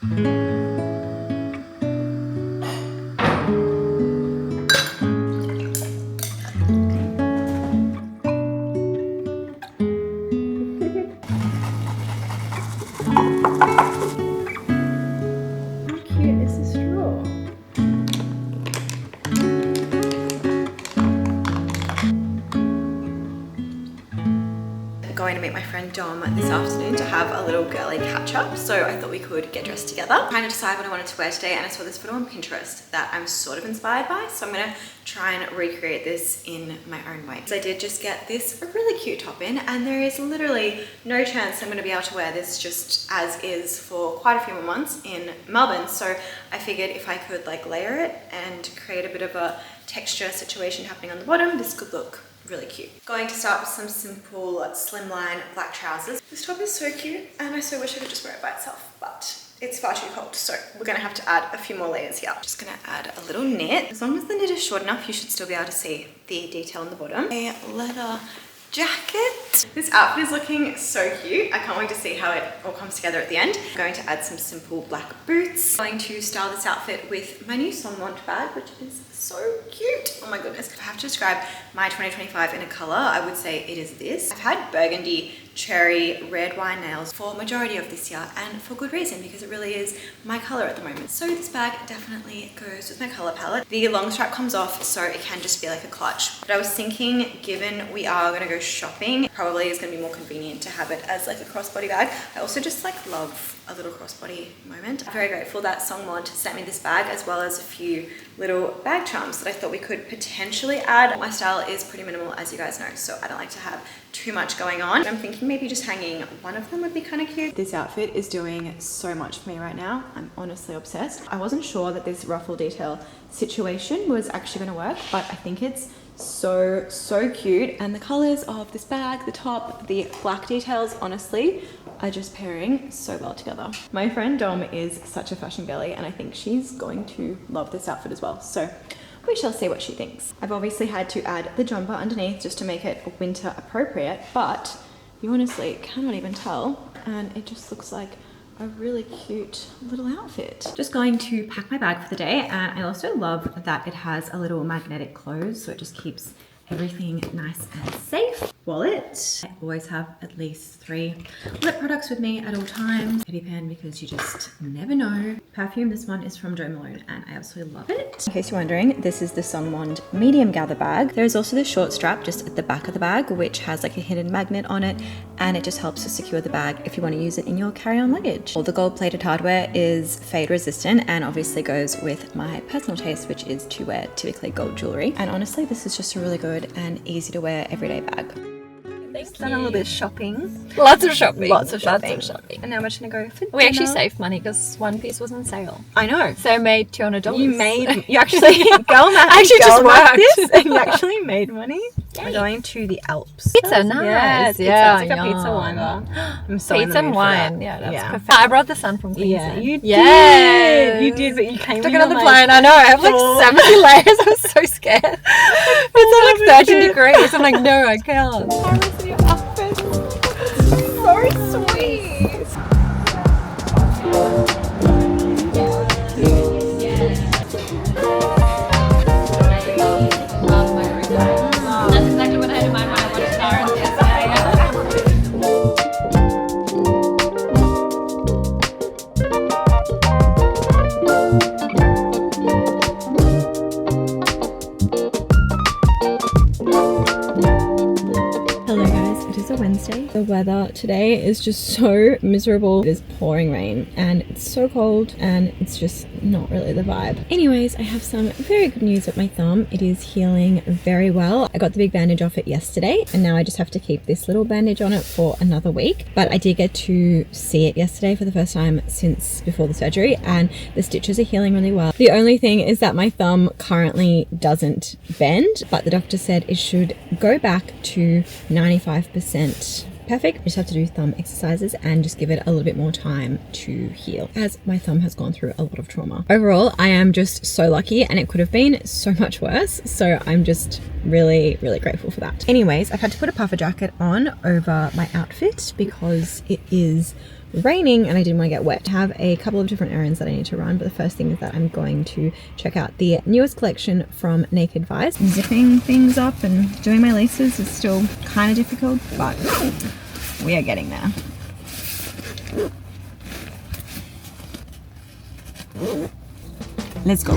Cute is the straw. Going to meet my friend Dom this afternoon to have a little girly catch up, so I thought we could get dressed together. I'm trying to decide what I wanted to wear today, and I saw this photo on Pinterest that I'm sort of inspired by, so I'm gonna try and recreate this in my own way. So I did just get this really cute top in, and there is literally no chance I'm gonna be able to wear this just as is for quite a few more months in Melbourne, so I figured if I could like layer it and create a bit of a texture situation happening on the bottom, this could look really cute. Going to start with some simple slimline black trousers. This top is so cute, and I so wish I could just wear it by itself, but it's far too cold, so we're gonna have to add a few more layers here. Just gonna add a little knit. As long as the knit is short enough, you should still be able to see the detail on the bottom. A leather jacket. This outfit is looking so cute. I can't wait to see how it all comes together at the end. I'm going to add some simple black boots. I'm going to style this outfit with my new Sonmont bag, which is so cute. Oh my goodness. If I have to describe my 2025 in a color, I would say it is this. I've had burgundy, cherry, red wine nails for majority of this year, and for good reason, because it really is my color at the moment. So this bag definitely goes with my color palette. The long strap comes off, so it can just be like a clutch. But I was thinking, given we are gonna go shopping, probably is gonna be more convenient to have it as like a crossbody bag. I also just like love a little crossbody moment. I'm very grateful that Sonmont sent me this bag, as well as a few little bag charms that I thought we could potentially add. My style is pretty minimal, as you guys know, so I don't like to have too much going on. I'm thinking maybe just hanging one of them would be kind of cute. This outfit is doing so much for me right now. I'm honestly obsessed. I wasn't sure that this ruffle detail situation was actually going to work, but I think it's so cute. And the colors of this bag, the top, the black details, honestly, are just pairing so well together. My friend Dom is such a fashion girly, and I think she's going to love this outfit as well. So we shall see what she thinks. I've obviously had to add the jumper underneath just to make it winter appropriate, but you honestly cannot even tell, and it just looks like a really cute little outfit. Just going to pack my bag for the day. I also love that it has a little magnetic close, so it just keeps everything nice and safe. Wallet. I always have at least 3 lip products with me at all times. Teddy pen, because you just never know. Perfume, this one is from Jo Malone, and I absolutely love it. In case you're wondering, this is the Sonmont medium gather bag. There's also this short strap just at the back of the bag, which has like a hidden magnet on it, and it just helps to secure the bag if you want to use it in your carry-on luggage. All the gold-plated hardware is fade resistant, and obviously goes with my personal taste, which is to wear typically gold jewelry. And honestly, this is just a really good and easy to wear everyday bag. We've done a little bit of shopping. Lots of shopping. And now we're just gonna go for dinner. We actually saved money because one piece was on sale. I know. So I made $200. You actually, girl math. I actually just worked. This, and you actually made money. Yay. We're going to the Alps. Pizza, nice. Yeah, it's like a pizza wine bar. I'm so in the Pizza and mood for wine. that. Yeah, that's perfect. I brought the sun from Queensland. Yeah, you did. Yes. You did, but you came Took in another on, plane. I know. I have like 70 layers. I was so scared. It's at like 13 degrees. I'm like, no, I can't. So sweet. That's exactly what I had in mind when I wanted to start. Hello guys, it is a Wednesday. The weather today is just so miserable. It is pouring rain and it's so cold, and it's just not really the vibe. Anyways, I have some very good news with my thumb. It is healing very well. I got the big bandage off it yesterday, and now I just have to keep this little bandage on it for another week. But I did get to see it yesterday for the first time since before the surgery, and the stitches are healing really well. The only thing is that my thumb currently doesn't bend, but the doctor said it should go back to 95% perfect. I just have to do thumb exercises and just give it a little bit more time to heal, as my thumb has gone through a lot of trauma. Overall, I am just so lucky, and it could have been so much worse, so I'm just really grateful for that. Anyways, I've had to put a puffer jacket on over my outfit because it is raining and I didn't want to get wet. I have a couple of different errands that I need to run, but the first thing is that I'm going to check out the newest collection from Naked Vice. Zipping things up and doing my laces is still kind of difficult, but we are getting there. Let's go.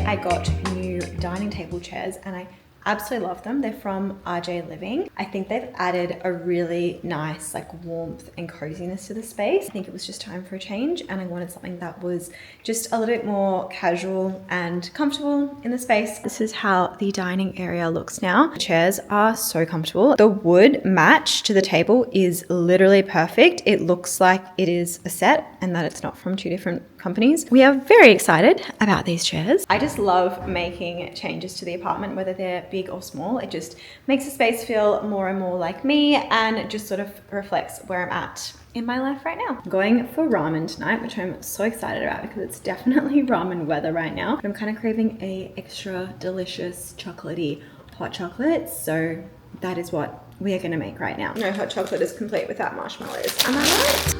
I got new dining table chairs and I absolutely love them. They're from RJ Living. I think they've added a really nice like warmth and coziness to the space. I think it was just time for a change and I wanted something that was just a little bit more casual and comfortable in the space. This is how the dining area looks now. The chairs are so comfortable. The wood match to the table is literally perfect. It looks like it is a set and that it's not from two different companies. We are very excited about these chairs. I just love making changes to the apartment, whether they're big or small. It just makes the space feel more and more like me and just sort of reflects where I'm at in my life right now. I'm going for ramen tonight, which I'm so excited about because it's definitely ramen weather right now. But I'm kind of craving a extra delicious chocolatey hot chocolate. So that is what we are gonna make right now. No hot chocolate is complete without marshmallows. Am I right?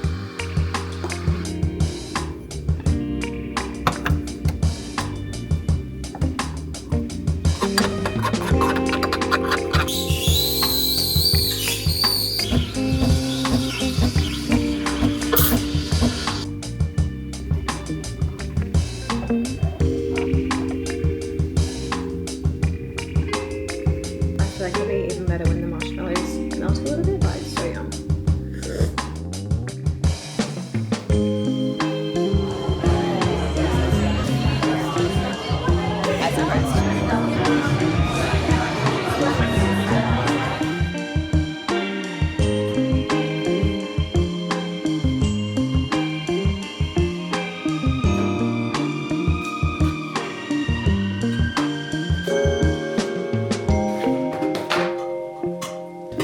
I feel like it'll be even better when the marshmallows melt a little bit, but it's so yum.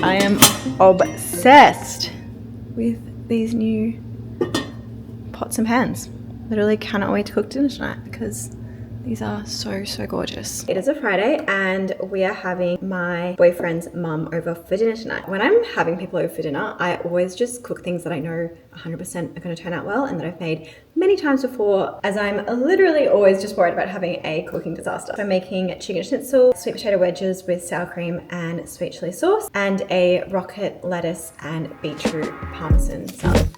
I am obsessed with these new pots and pans. Literally cannot wait to cook dinner tonight because these are so gorgeous. It is a Friday and we are having my boyfriend's mum over for dinner tonight. When I'm having people over for dinner, I always just cook things that I know 100% are going to turn out well and that I've made many times before, as I'm literally always just worried about having a cooking disaster. So I'm making chicken schnitzel, sweet potato wedges with sour cream and sweet chili sauce, and a rocket lettuce and beetroot parmesan salad.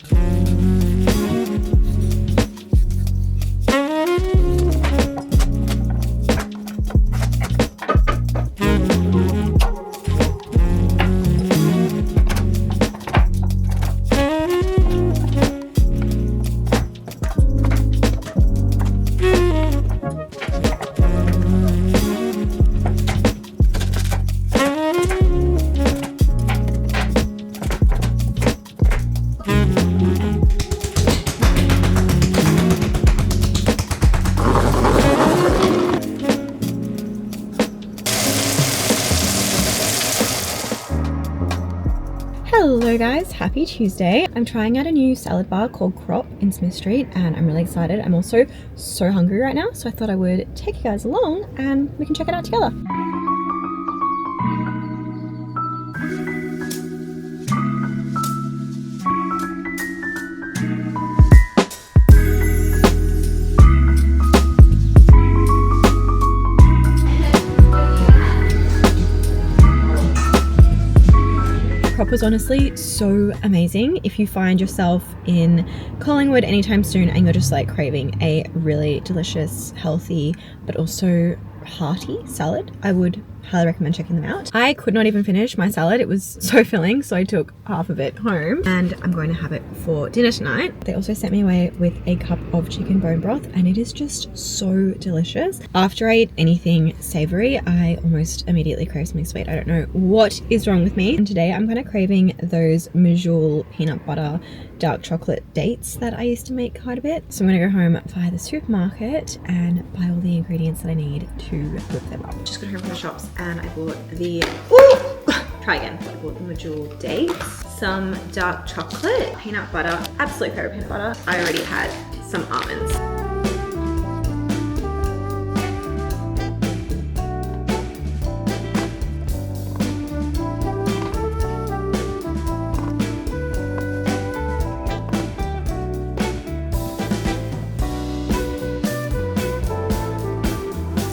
Hello guys, happy Tuesday. I'm trying out a new salad bar called Crop in Smith Street and I'm really excited. I'm also so hungry right now, so I thought I would take you guys along and we can check it out together. Crop was honestly so amazing. If you find yourself in Collingwood anytime soon and you're just like craving a really delicious, healthy, but also hearty salad, I would highly recommend checking them out. I could not even finish my salad. It was so filling, so I took half of it home and I'm going to have it for dinner tonight. They also sent me away with a cup of chicken bone broth and it is just so delicious. After I eat anything savory, I almost immediately crave something sweet. I don't know what is wrong with me. And today I'm kind of craving those melb peanut butter dark chocolate dates that I used to make quite a bit. So I'm gonna go home via the supermarket and buy all the ingredients that I need to whip them up. Just got home from the shops and I bought the, try again. I bought the melb dates, some dark chocolate, peanut butter, absolute favorite peanut butter. I already had some almonds.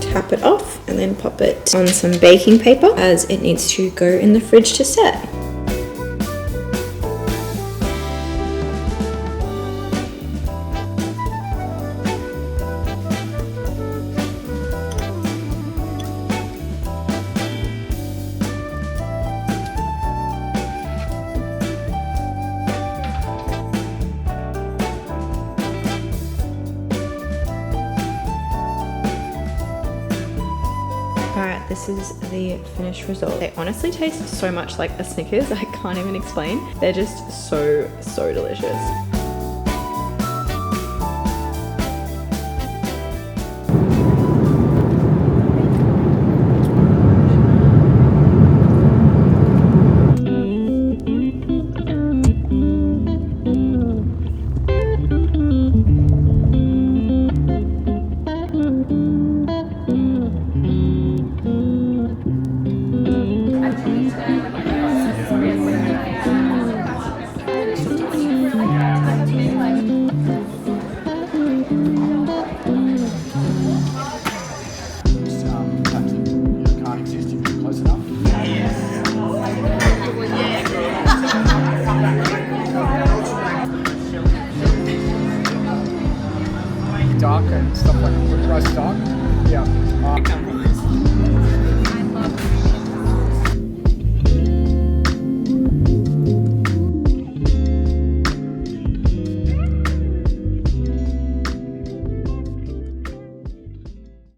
Tap it off and then pop it on some baking paper as it needs to go in the fridge to set. Alright, this is the finished result. They honestly taste so much like a Snickers, I can't even explain. They're just so delicious. Dark and stuff like rice dark. Yeah.